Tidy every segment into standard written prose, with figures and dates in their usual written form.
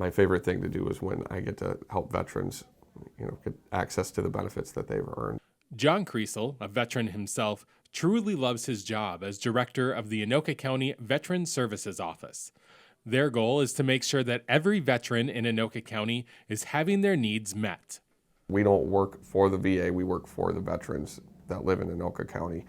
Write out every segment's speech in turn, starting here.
my favorite thing to do is when I get to help veterans, get access to the benefits that they've earned. John Creasel, a veteran himself, truly loves his job as director of the Anoka County Veteran Services Office. Their goal is to make sure that every veteran in Anoka County is having their needs met. We don't work for the VA, we work for the veterans that live in Anoka County.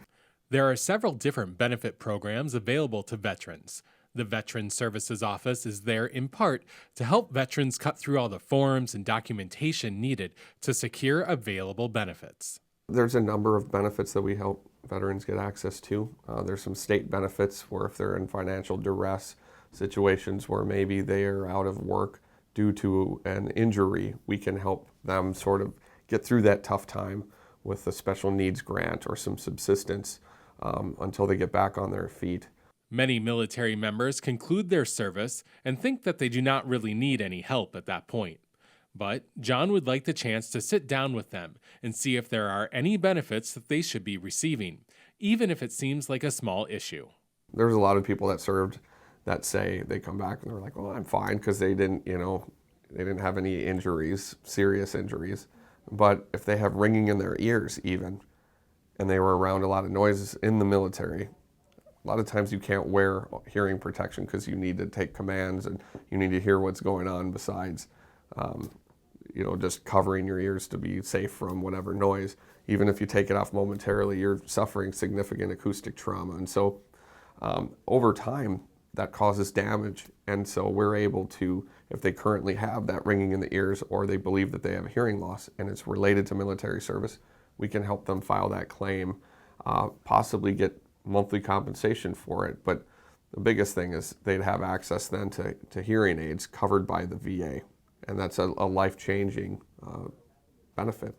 There are several different benefit programs available to veterans. The Veteran Services Office is there in part to help veterans cut through all the forms and documentation needed to secure available benefits. There's a number of benefits that we help veterans get access to. There's some state benefits where if they're in financial duress, situations where maybe they are out of work due to an injury, we can help them sort of get through that tough time with a special needs grant or some subsistence until they get back on their feet. Many military members conclude their service and think that they do not really need any help at that point. But John would like the chance to sit down with them and see if there are any benefits that they should be receiving, even if it seems like a small issue. There's a lot of people that served that say they come back and they're like, well, I'm fine because they didn't have any injuries, serious injuries. But if they have ringing in their ears even, and they were around a lot of noises in the military, a lot of times you can't wear hearing protection because you need to take commands and you need to hear what's going on besides, just covering your ears to be safe from whatever noise. Even if you take it off momentarily, you're suffering significant acoustic trauma. And so over time, that causes damage. And so we're able to, if they currently have that ringing in the ears or they believe that they have hearing loss and it's related to military service, we can help them file that claim, possibly get monthly compensation for it. But the biggest thing is they'd have access then to hearing aids covered by the VA. And that's a life-changing benefit.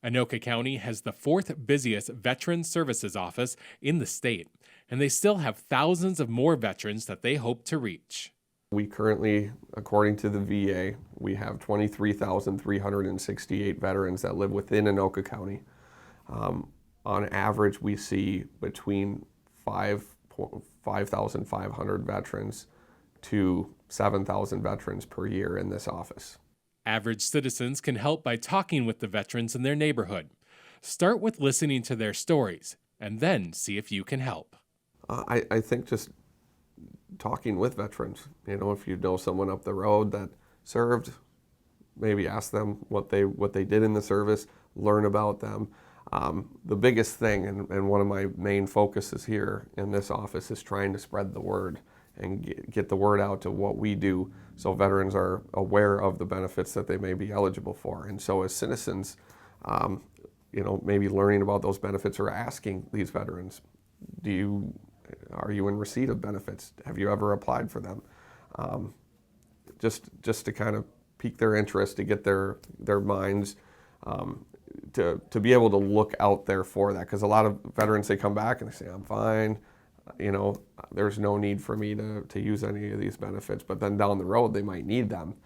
Anoka County has the fourth busiest Veteran Services Office in the state, and they still have thousands of more veterans that they hope to reach. We currently, according to the VA, we have 23,368 veterans that live within Anoka County. On average, we see between 5,500 veterans to 7,000 veterans per year in this office. Average citizens can help by talking with the veterans in their neighborhood. Start with listening to their stories, and then see if you can help. I think just talking with veterans, if you know someone up the road that served, maybe ask them what they did in the service, learn about them. The biggest thing, and one of my main focuses here in this office, is trying to spread the word and get the word out to what we do so veterans are aware of the benefits that they may be eligible for. And so as citizens, maybe learning about those benefits or asking these veterans, are you in receipt of benefits? Have you ever applied for them? Just to kind of pique their interest, to get their minds, to be able to look out there for that. Because a lot of veterans, they come back and they say, I'm fine. There's no need for me to use any of these benefits, but then down the road, they might need them.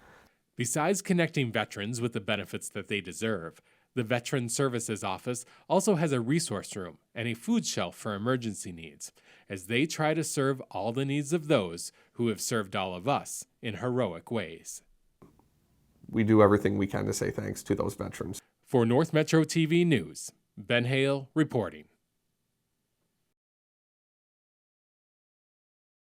Besides connecting veterans with the benefits that they deserve, the Veteran Services Office also has a resource room and a food shelf for emergency needs, as they try to serve all the needs of those who have served all of us in heroic ways. We do everything we can to say thanks to those veterans. For North Metro TV News, Ben Hayle reporting.